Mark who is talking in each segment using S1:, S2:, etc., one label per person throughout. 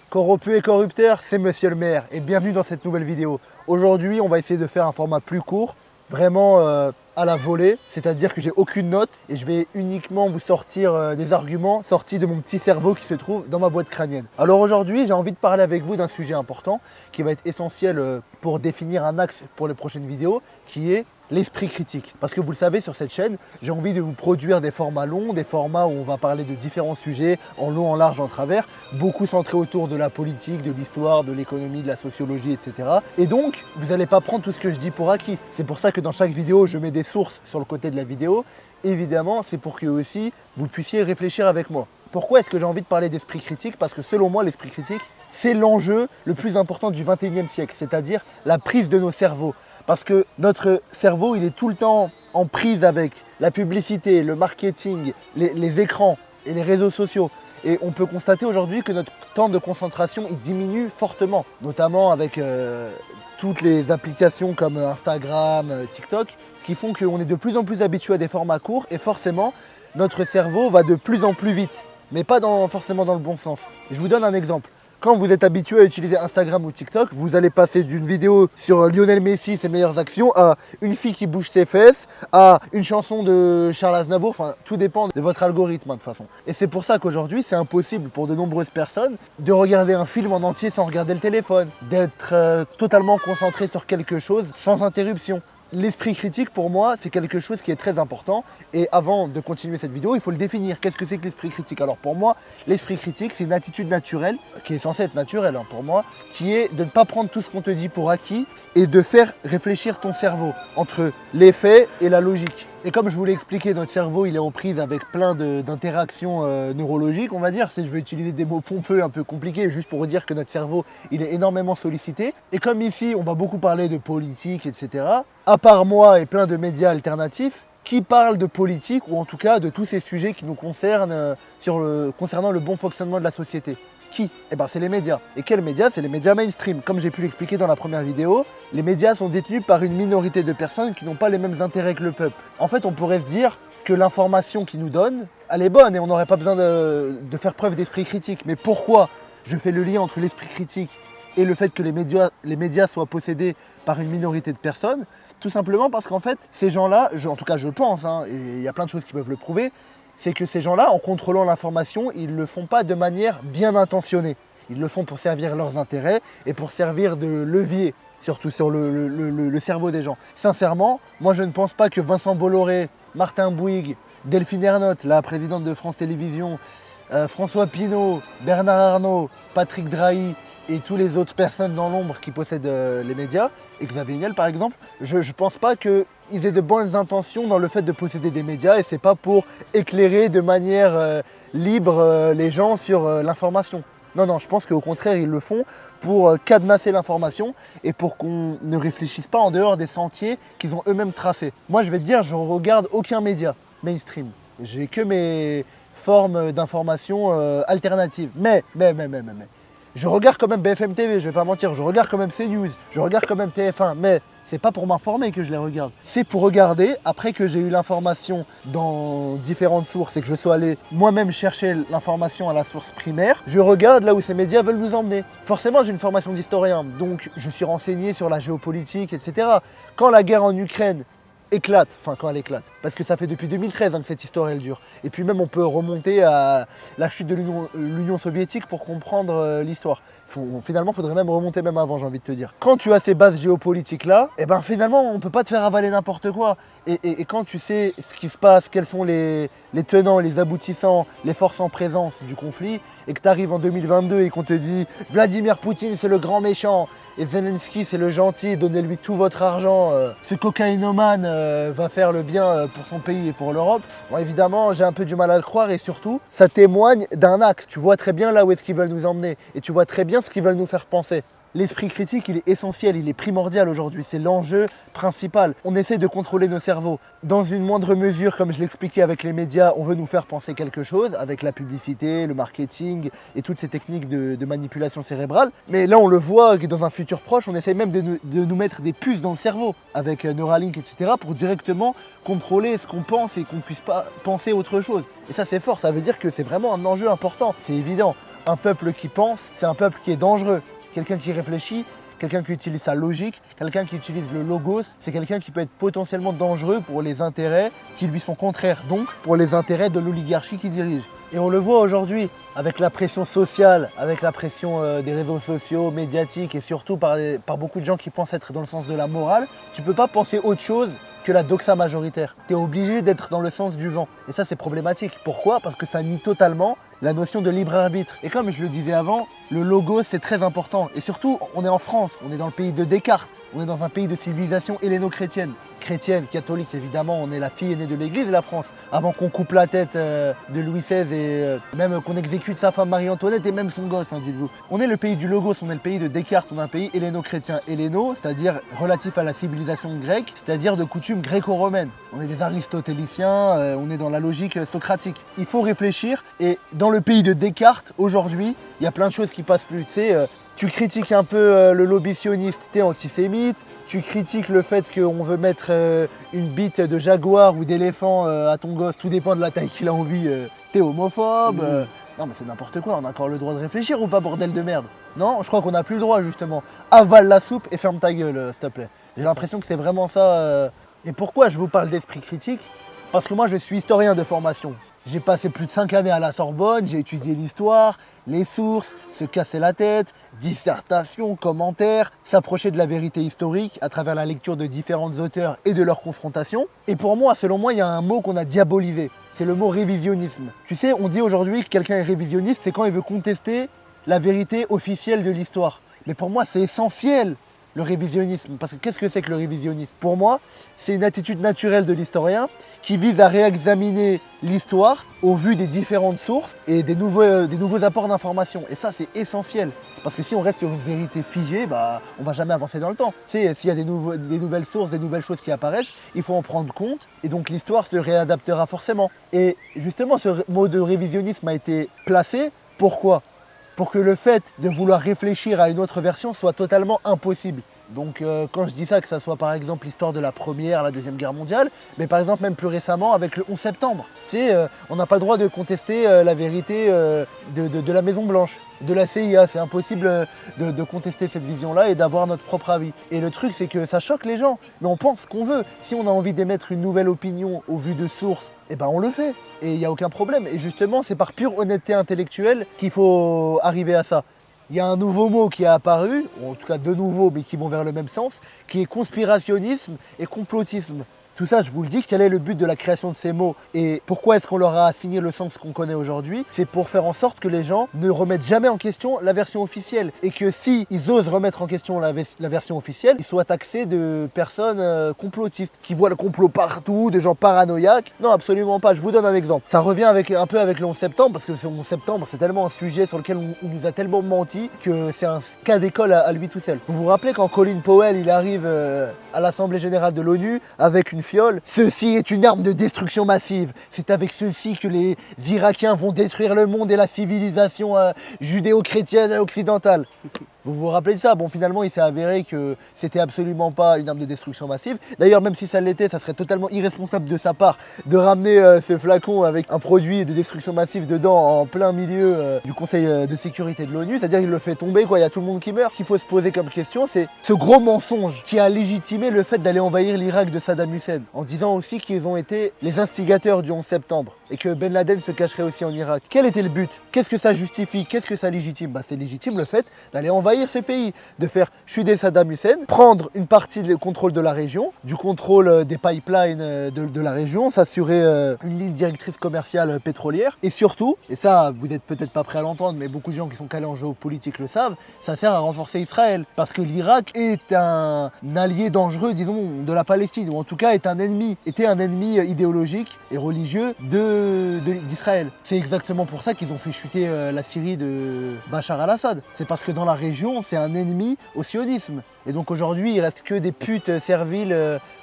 S1: Corrompu et corrupteur, c'est Monsieur le maire et bienvenue dans cette nouvelle vidéo. Aujourd'hui, on va essayer de faire un format plus court, vraiment à la volée, c'est-à-dire que j'ai aucune note et je vais uniquement vous sortir des arguments sortis de mon petit cerveau qui se trouve dans ma boîte crânienne. Alors aujourd'hui, j'ai envie de parler avec vous d'un sujet important qui va être essentiel pour définir un axe pour les prochaines vidéos, qui est l'esprit critique. Parce que vous le savez, sur cette chaîne, j'ai envie de vous produire des formats longs, des formats où on va parler de différents sujets, en long, en large, en travers, beaucoup centrés autour de la politique, de l'histoire, de l'économie, de la sociologie, etc. Et donc, vous n'allez pas prendre tout ce que je dis pour acquis. C'est pour ça que dans chaque vidéo, je mets des sources sur le côté de la vidéo. Évidemment, c'est pour que aussi, vous puissiez réfléchir avec moi. Pourquoi est-ce que j'ai envie de parler d'esprit critique? Parce que selon moi, l'esprit critique, c'est l'enjeu le plus important du 21e siècle, c'est-à-dire la prise de nos cerveaux. Parce que notre cerveau, il est tout le temps en prise avec la publicité, le marketing, les écrans et les réseaux sociaux. Et on peut constater aujourd'hui que notre temps de concentration il diminue fortement, notamment avec toutes les applications comme Instagram, TikTok, qui font qu'on est de plus en plus habitué à des formats courts et forcément, notre cerveau va de plus en plus vite, mais pas forcément dans le bon sens. Je vous donne un exemple. Quand vous êtes habitué à utiliser Instagram ou TikTok, vous allez passer d'une vidéo sur Lionel Messi, ses meilleures actions, à une fille qui bouge ses fesses, à une chanson de Charles Aznavour. Enfin, tout dépend de votre algorithme de toute façon. Et c'est pour ça qu'aujourd'hui, c'est impossible pour de nombreuses personnes de regarder un film en entier sans regarder le téléphone, d'être totalement concentré sur quelque chose sans interruption. L'esprit critique, pour moi, c'est quelque chose qui est très important. Et avant de continuer cette vidéo, il faut le définir. Qu'est-ce que c'est que l'esprit critique? Alors pour moi, l'esprit critique, c'est une attitude naturelle, qui est censée être naturelle pour moi, qui est de ne pas prendre tout ce qu'on te dit pour acquis et de faire réfléchir ton cerveau entre les faits et la logique. Et comme je vous l'ai expliqué, notre cerveau, il est en prise avec plein d'interactions neurologiques, on va dire. Si je vais utiliser des mots pompeux, un peu compliqués, juste pour dire que notre cerveau, il est énormément sollicité. Et comme ici, on va beaucoup parler de politique, etc., à part moi et plein de médias alternatifs, qui parlent de politique, ou en tout cas de tous ces sujets qui nous concernent concernant le bon fonctionnement de la société. Qui? Eh ben c'est les médias. Et quels médias? C'est les médias mainstream. Comme j'ai pu l'expliquer dans la première vidéo, les médias sont détenus par une minorité de personnes qui n'ont pas les mêmes intérêts que le peuple. En fait, on pourrait se dire que l'information qu'ils nous donnent, elle est bonne et on n'aurait pas besoin de faire preuve d'esprit critique. Mais pourquoi je fais le lien entre l'esprit critique et le fait que les médias soient possédés par une minorité de personnes? Tout simplement parce qu'en fait, ces gens-là, en tout cas je pense, et il y a plein de choses qui peuvent le prouver, c'est que ces gens-là, en contrôlant l'information, ils ne le font pas de manière bien intentionnée. Ils le font pour servir leurs intérêts et pour servir de levier, surtout sur le cerveau des gens. Sincèrement, moi je ne pense pas que Vincent Bolloré, Martin Bouygues, Delphine Ernotte, la présidente de France Télévisions, François Pinault, Bernard Arnault, Patrick Drahi et toutes les autres personnes dans l'ombre qui possèdent les médias, et Xavier Niel par exemple, je ne pense pas qu'ils aient de bonnes intentions dans le fait de posséder des médias et c'est pas pour éclairer de manière libre les gens sur l'information. Non, je pense qu'au contraire ils le font pour cadenasser l'information et pour qu'on ne réfléchisse pas en dehors des sentiers qu'ils ont eux-mêmes tracés. Moi je vais te dire, je ne regarde aucun média mainstream. J'ai que mes formes d'information alternatives. Mais, je regarde quand même BFM TV, je vais pas mentir, je regarde quand même CNews, je regarde quand même TF1, mais c'est pas pour m'informer que je les regarde. C'est pour regarder, après que j'ai eu l'information dans différentes sources et que je sois allé moi-même chercher l'information à la source primaire, je regarde là où ces médias veulent nous emmener. Forcément, j'ai une formation d'historien, donc je suis renseigné sur la géopolitique, etc. Quand la guerre en Ukraine éclate, enfin quand elle éclate, parce que ça fait depuis 2013 que cette histoire elle dure. Et puis même on peut remonter à la chute de l'Union soviétique pour comprendre l'histoire. Finalement, il faudrait même remonter même avant, j'ai envie de te dire. Quand tu as ces bases géopolitiques là, et ben finalement on ne peut pas te faire avaler n'importe quoi. Et quand tu sais ce qui se passe, quels sont les tenants, les aboutissants, les forces en présence du conflit, et que tu arrives en 2022 et qu'on te dit Vladimir Poutine c'est le grand méchant, et Zelensky c'est le gentil, donnez-lui tout votre argent, ce cocaïnomane va faire le bien pour son pays et pour l'Europe. Bon, évidemment, j'ai un peu du mal à le croire et surtout, ça témoigne d'un axe. Tu vois très bien là où est-ce qu'ils veulent nous emmener et tu vois très bien ce qu'ils veulent nous faire penser. L'esprit critique, il est essentiel, il est primordial aujourd'hui, c'est l'enjeu principal. On essaie de contrôler nos cerveaux. Dans une moindre mesure, comme je l'expliquais avec les médias, on veut nous faire penser quelque chose, avec la publicité, le marketing et toutes ces techniques de manipulation cérébrale. Mais là, on le voit que dans un futur proche, on essaie même de nous mettre des puces dans le cerveau, avec Neuralink, etc., pour directement contrôler ce qu'on pense et qu'on ne puisse pas penser autre chose. Et ça, c'est fort, ça veut dire que c'est vraiment un enjeu important, c'est évident. Un peuple qui pense, c'est un peuple qui est dangereux. Quelqu'un qui réfléchit, quelqu'un qui utilise sa logique, quelqu'un qui utilise le logos, c'est quelqu'un qui peut être potentiellement dangereux pour les intérêts qui lui sont contraires, donc pour les intérêts de l'oligarchie qui dirige. Et on le voit aujourd'hui, avec la pression sociale, avec la pression des réseaux sociaux, médiatiques et surtout par beaucoup de gens qui pensent être dans le sens de la morale, tu ne peux pas penser autre chose que la doxa majoritaire. Tu es obligé d'être dans le sens du vent. Et ça, c'est problématique. Pourquoi? Parce que ça nie totalement la notion de libre arbitre. Et comme je le disais avant, le logo, c'est très important. Et surtout, on est en France, on est dans le pays de Descartes, on est dans un pays de civilisation helléno-chrétienne. Chrétienne, catholique, évidemment, on est la fille aînée de l'Église et la France. Avant qu'on coupe la tête de Louis XVI et même qu'on exécute sa femme Marie-Antoinette et même son gosse, hein, dites-vous. On est le pays du logos, on est le pays de Descartes, on est un pays helléno-chrétien. Helléno, c'est-à-dire relatif à la civilisation grecque, c'est-à-dire de coutume gréco-romaine. On est des aristotéliciens, on est dans la logique socratique. Il faut réfléchir et dans le pays de Descartes, aujourd'hui, il y a plein de choses qui passent plus. Tu sais, tu critiques un peu le lobby sioniste, t'es antisémite. Tu critiques le fait qu'on veut mettre une bite de jaguar ou d'éléphant à ton gosse, tout dépend de la taille qu'il a envie, t'es homophobe. Non mais c'est n'importe quoi, on a encore le droit de réfléchir ou pas, bordel de merde? Non, je crois qu'on n'a plus le droit justement. Avale la soupe et ferme ta gueule, s'il te plaît. J'ai l'impression que c'est vraiment ça. Et pourquoi je vous parle d'esprit critique? Parce que moi je suis historien de formation. J'ai passé plus de 5 années à la Sorbonne, j'ai étudié l'histoire, les sources, se casser la tête, dissertation, commentaires, s'approcher de la vérité historique à travers la lecture de différents auteurs et de leurs confrontations. Et pour moi, selon moi, il y a un mot qu'on a diabolisé, c'est le mot révisionnisme. Tu sais, on dit aujourd'hui que quelqu'un est révisionniste, c'est quand il veut contester la vérité officielle de l'histoire. Mais pour moi, c'est essentiel le révisionnisme, parce que qu'est-ce que c'est que le révisionnisme? Pour moi, c'est une attitude naturelle de l'historien qui vise à réexaminer l'histoire au vu des différentes sources et des nouveaux apports d'informations. Et ça, c'est essentiel. Parce que si on reste sur une vérité figée, bah, on ne va jamais avancer dans le temps. Tu sais, s'il y a des nouvelles sources, des nouvelles choses qui apparaissent, il faut en prendre compte. Et donc l'histoire se réadaptera forcément. Et justement, ce mot de révisionnisme a été placé. Pourquoi? Pour que le fait de vouloir réfléchir à une autre version soit totalement impossible. Donc quand je dis ça, que ça soit par exemple l'histoire de la Première, la Deuxième Guerre mondiale, mais par exemple même plus récemment avec le 11 septembre. On n'a pas le droit de contester la vérité de la Maison Blanche, de la CIA. C'est impossible de contester cette vision-là et d'avoir notre propre avis. Et le truc, c'est que ça choque les gens, mais on pense ce qu'on veut. Si on a envie d'émettre une nouvelle opinion au vu de sources, eh ben on le fait. Et il n'y a aucun problème. Et justement, c'est par pure honnêteté intellectuelle qu'il faut arriver à ça. Il y a un nouveau mot qui est apparu, ou en tout cas deux nouveaux, mais qui vont vers le même sens, qui est conspirationnisme et complotisme. Tout ça, je vous le dis, quel est le but de la création de ces mots et pourquoi est-ce qu'on leur a assigné le sens qu'on connaît aujourd'hui? C'est pour faire en sorte que les gens ne remettent jamais en question la version officielle et que si ils osent remettre en question la version officielle, ils soient taxés de personnes complotistes, qui voient le complot partout, des gens paranoïaques. Non, absolument pas. Je vous donne un exemple. Ça revient un peu avec le 11 septembre, parce que le 11 septembre, c'est tellement un sujet sur lequel on nous a tellement menti que c'est un cas d'école à lui tout seul. Vous vous rappelez quand Colin Powell il arrive à l'Assemblée Générale de l'ONU avec une fiole. Ceci est une arme de destruction massive. C'est avec ceci que les Irakiens vont détruire le monde et la civilisation judéo-chrétienne occidentale. Vous vous rappelez de ça? Bon, finalement, il s'est avéré que c'était absolument pas une arme de destruction massive. D'ailleurs, même si ça l'était, ça serait totalement irresponsable de sa part de ramener ce flacon avec un produit de destruction massive dedans en plein milieu du Conseil de sécurité de l'ONU. C'est-à-dire qu'il le fait tomber, quoi. Il y a tout le monde qui meurt. Ce qu'il faut se poser comme question, c'est ce gros mensonge qui a légitimé le fait d'aller envahir l'Irak de Saddam Hussein, en disant aussi qu'ils ont été les instigateurs du 11 septembre et que Ben Laden se cacherait aussi en Irak. Quel était le but? Qu'est-ce que ça justifie? Qu'est-ce que ça légitime? Bah, c'est légitime le fait d'aller envahir ce pays, de faire chuter Saddam Hussein, prendre une partie du contrôle de la région, du contrôle des pipelines de la région, s'assurer une ligne directrice commerciale pétrolière, et surtout, et ça vous n'êtes peut-être pas prêts à l'entendre, mais beaucoup de gens qui sont calés en géopolitique le savent, ça sert à renforcer Israël, parce que l'Irak est un allié dangereux, disons, de la Palestine, ou en tout cas était un ennemi idéologique et religieux d'Israël. C'est exactement pour ça qu'ils ont fait chuter la Syrie de Bachar al-Assad. C'est parce que dans la région, c'est un ennemi au sionisme. Et donc aujourd'hui, il reste que des putes serviles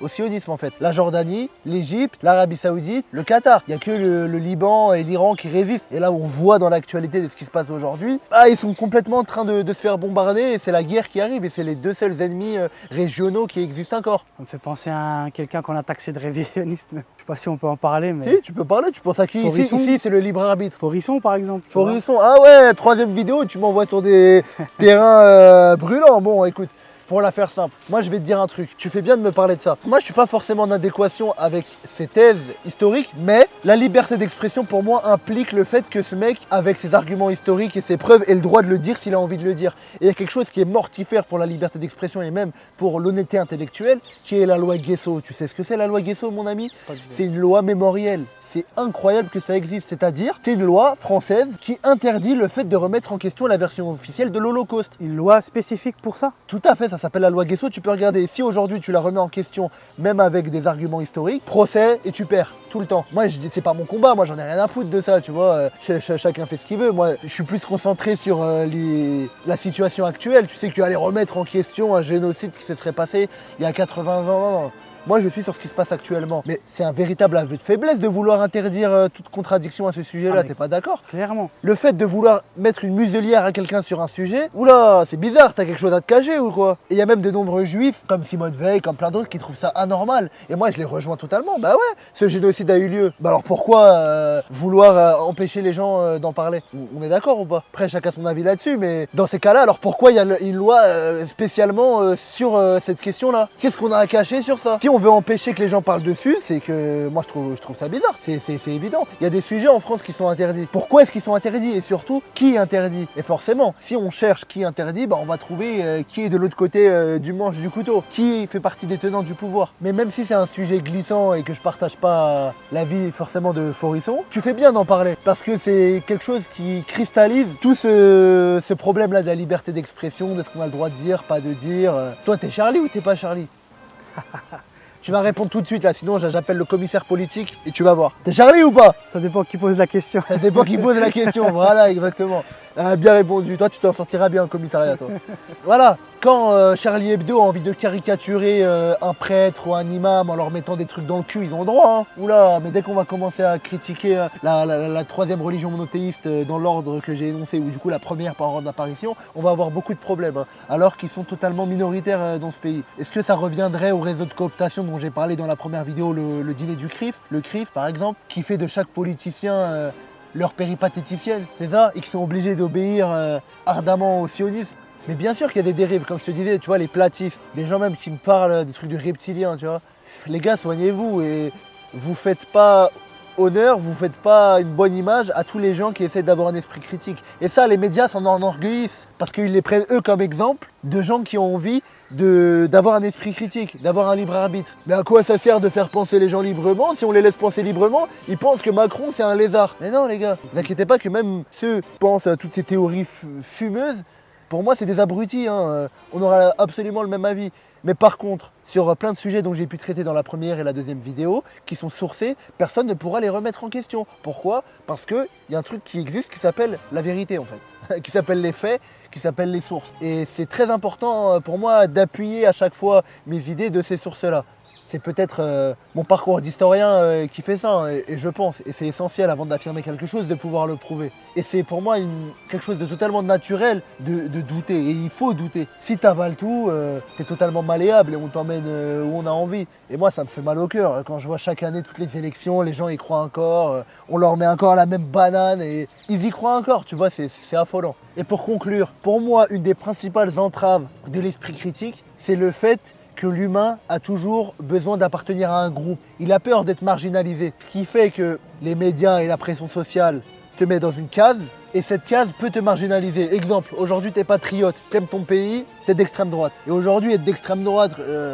S1: au sionisme en fait. La Jordanie, l'Égypte, l'Arabie Saoudite, le Qatar. Il n'y a que le Liban et l'Iran qui résistent. Et là où on voit dans l'actualité de ce qui se passe aujourd'hui, ils sont complètement en train de se faire bombarder et c'est la guerre qui arrive et c'est les deux seuls ennemis régionaux qui existent encore.
S2: Ça me fait penser à quelqu'un qu'on a taxé de révisionniste. Je sais pas si on peut en parler, mais...
S1: Si, tu peux pour ça qu'ici, c'est le libre arbitre.
S2: Forisson, par exemple.
S1: Forisson, ah ouais, 3e vidéo, tu m'envoies sur des terrains brûlants. Bon, écoute. Pour la faire simple, moi je vais te dire un truc, tu fais bien de me parler de ça. Moi je suis pas forcément en adéquation avec ces thèses historiques, mais la liberté d'expression pour moi implique le fait que ce mec, avec ses arguments historiques et ses preuves, ait le droit de le dire s'il a envie de le dire. Et il y a quelque chose qui est mortifère pour la liberté d'expression et même pour l'honnêteté intellectuelle, qui est la loi Guesso. Tu sais ce que c'est la loi Guesso, mon ami? C'est une loi mémorielle. C'est incroyable que ça existe, c'est-à-dire c'est une loi française qui interdit le fait de remettre en question la version officielle de l'Holocauste.
S2: Une loi spécifique pour ça?
S1: Tout à fait, ça s'appelle la loi Guesso, tu peux regarder. Si aujourd'hui tu la remets en question, même avec des arguments historiques, procès et tu perds tout le temps. Moi je dis c'est pas mon combat, moi j'en ai rien à foutre de ça, tu vois, chacun fait ce qu'il veut. Moi je suis plus concentré sur la situation actuelle. Tu sais qu'aller remettre en question un génocide qui se serait passé il y a 80 ans, non. Moi, je suis sur ce qui se passe actuellement. Mais c'est un véritable aveu de faiblesse de vouloir interdire toute contradiction à ce sujet-là. T'es pas d'accord?
S2: Clairement.
S1: Le fait de vouloir mettre une muselière à quelqu'un sur un sujet, oula, c'est bizarre, t'as quelque chose à te cacher ou quoi? Et il y a même de nombreux juifs, comme Simone Veil, comme plein d'autres, qui trouvent ça anormal. Et moi, je les rejoins totalement. Bah ouais, ce génocide a eu lieu. Bah alors pourquoi vouloir empêcher les gens d'en parler? On est d'accord ou pas? Après, chacun son avis là-dessus, mais dans ces cas-là, alors pourquoi il y a une loi spécialement sur cette question-là? Qu'est-ce qu'on a à cacher sur ça? Si on veut empêcher que les gens parlent dessus, c'est que moi je trouve ça bizarre, c'est évident. Il y a des sujets en France qui sont interdits. Pourquoi est-ce qu'ils sont interdits? Et surtout, qui interdit? Et forcément, si on cherche qui interdit, bah on va trouver qui est de l'autre côté du manche du couteau, qui fait partie des tenants du pouvoir. Mais même si c'est un sujet glissant et que je partage pas l'avis forcément de Forisson, tu fais bien d'en parler, parce que c'est quelque chose qui cristallise tout ce problème-là de la liberté d'expression, de ce qu'on a le droit de dire, pas de dire. Toi, t'es Charlie ou t'es pas Charlie? Tu vas répondre tout de suite là, sinon j'appelle le commissaire politique et tu vas voir. T'es Charlie ou pas?
S2: Ça dépend qui pose la question.
S1: Ça dépend qui pose la question, voilà exactement. Ah, bien répondu, toi tu t'en sortiras bien au commissariat toi. Voilà, quand Charlie Hebdo a envie de caricaturer un prêtre ou un imam en leur mettant des trucs dans le cul, ils ont le droit hein. Oula, mais dès qu'on va commencer à critiquer la troisième religion monothéiste dans l'ordre que j'ai énoncé, ou du coup la première par ordre d'apparition, on va avoir beaucoup de problèmes, hein, alors qu'ils sont totalement minoritaires dans ce pays. Est-ce que ça reviendrait au réseau de cooptation dont j'ai parlé dans la première vidéo, le dîner du CRIF, le CRIF par exemple, qui fait de chaque politicien leur péripatéticienne, c'est ça, et qui sont obligés d'obéir ardemment au sionisme? Mais bien sûr qu'il y a des dérives, comme je te disais, tu vois, les platistes, des gens même qui me parlent des trucs du reptilien, tu vois. Les gars, soignez-vous et vous faites pas honneur, vous faites pas une bonne image à tous les gens qui essaient d'avoir un esprit critique. Et ça, les médias s'en enorgueillissent, parce qu'ils les prennent eux comme exemple de gens qui ont envie d'avoir un esprit critique, d'avoir un libre arbitre. Mais à quoi ça sert de faire penser les gens librement? Si on les laisse penser librement, ils pensent que Macron c'est un lézard. Mais non les gars, ne vous inquiétez pas que même ceux qui pensent à toutes ces théories fumeuses, pour moi c'est des abrutis, hein. On aura absolument le même avis. Mais par contre, sur plein de sujets dont j'ai pu traiter dans la première et la deuxième vidéo, qui sont sourcés, personne ne pourra les remettre en question. Pourquoi? Parce qu'il y a un truc qui existe qui s'appelle la vérité en fait, qui s'appelle les faits, qui s'appelle les sources. Et c'est très important pour moi d'appuyer à chaque fois mes idées de ces sources-là. C'est peut-être mon parcours d'historien qui fait ça, hein, et je pense. Et c'est essentiel avant d'affirmer quelque chose, de pouvoir le prouver. Et c'est pour moi quelque chose de totalement naturel de douter. Et il faut douter. Si tu avales tout, t'es totalement malléable et on t'emmène où on a envie. Et moi, ça me fait mal au cœur. Quand je vois chaque année toutes les élections, les gens y croient encore. On leur met encore la même banane et ils y croient encore. Tu vois, c'est affolant. Et pour conclure, pour moi, une des principales entraves de l'esprit critique, c'est le fait que l'humain a toujours besoin d'appartenir à un groupe. Il a peur d'être marginalisé. Ce qui fait que les médias et la pression sociale te mettent dans une case, et cette case peut te marginaliser. Exemple, aujourd'hui t'es patriote, t'aimes ton pays, t'es d'extrême droite. Et aujourd'hui être d'extrême droite,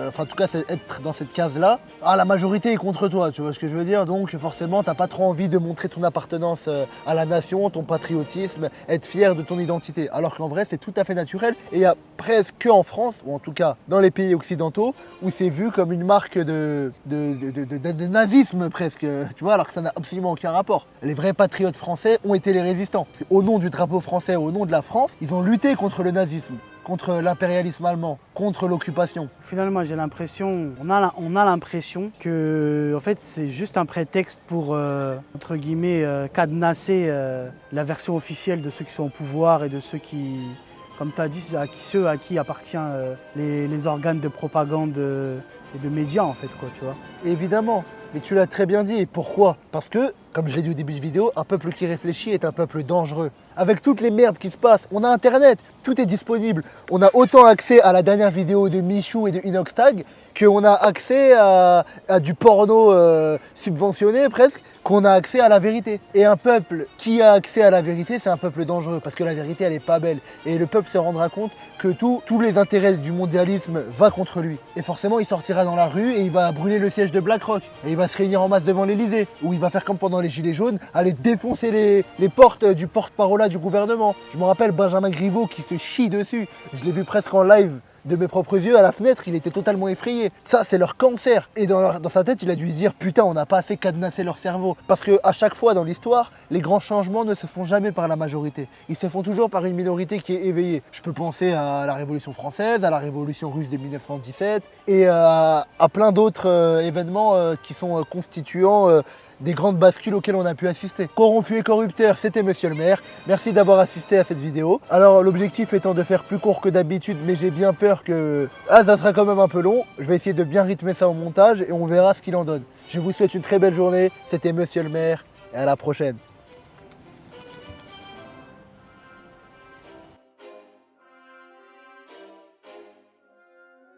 S1: enfin en tout cas être dans cette case-là, la majorité est contre toi, tu vois ce que je veux dire? Donc forcément t'as pas trop envie de montrer ton appartenance à la nation, ton patriotisme, être fier de ton identité. Alors qu'en vrai c'est tout à fait naturel, et il y a presque que en France, ou en tout cas dans les pays occidentaux, où c'est vu comme une marque de nazisme presque, tu vois, alors que ça n'a absolument aucun rapport. Les vrais patriotes français ont été les résistants. Au nom du drapeau français, au nom de la France, ils ont lutté contre le nazisme, contre l'impérialisme allemand, contre l'occupation.
S2: Finalement, j'ai l'impression, on a l'impression que, en fait, c'est juste un prétexte pour, entre guillemets, cadenasser la version officielle de ceux qui sont au pouvoir et de ceux qui, comme tu as dit, ceux à qui appartiennent les organes de propagande et de médias, en fait, quoi, tu vois.
S1: Évidemment. Mais tu l'as très bien dit. Et pourquoi? Parce que Comme je l'ai dit au début de vidéo, un peuple qui réfléchit est un peuple dangereux. Avec toutes les merdes qui se passent, on a internet, tout est disponible. On a autant accès à la dernière vidéo de Michou et de Inoxtag qu'on a accès à du porno subventionné presque, qu'on a accès à la vérité. Et un peuple qui a accès à la vérité, c'est un peuple dangereux parce que la vérité, elle est pas belle. Et le peuple se rendra compte que tous les intérêts du mondialisme va contre lui. Et forcément, il sortira dans la rue et il va brûler le siège de BlackRock. Et il va se réunir en masse devant l'Elysée, où il va faire comme pendant les Gilets jaunes, aller défoncer les portes du porte-parole du gouvernement. Je me rappelle Benjamin Griveaux qui se chie dessus. Je l'ai vu presque en live de mes propres yeux à la fenêtre, il était totalement effrayé. Ça, c'est leur cancer. Et dans sa tête, il a dû se dire, putain, on n'a pas assez cadenassé leur cerveau. Parce qu'à chaque fois dans l'histoire, les grands changements ne se font jamais par la majorité. Ils se font toujours par une minorité qui est éveillée. Je peux penser à la Révolution française, à la Révolution russe de 1917 et à plein d'autres événements qui sont constituants des grandes bascules auxquelles on a pu assister. Corrompu et corrupteur, c'était Monsieur le maire. Merci d'avoir assisté à cette vidéo. Alors l'objectif étant de faire plus court que d'habitude, mais j'ai bien peur que... Ah, ça sera quand même un peu long. Je vais essayer de bien rythmer ça au montage et on verra ce qu'il en donne. Je vous souhaite une très belle journée. C'était Monsieur le maire et à la prochaine.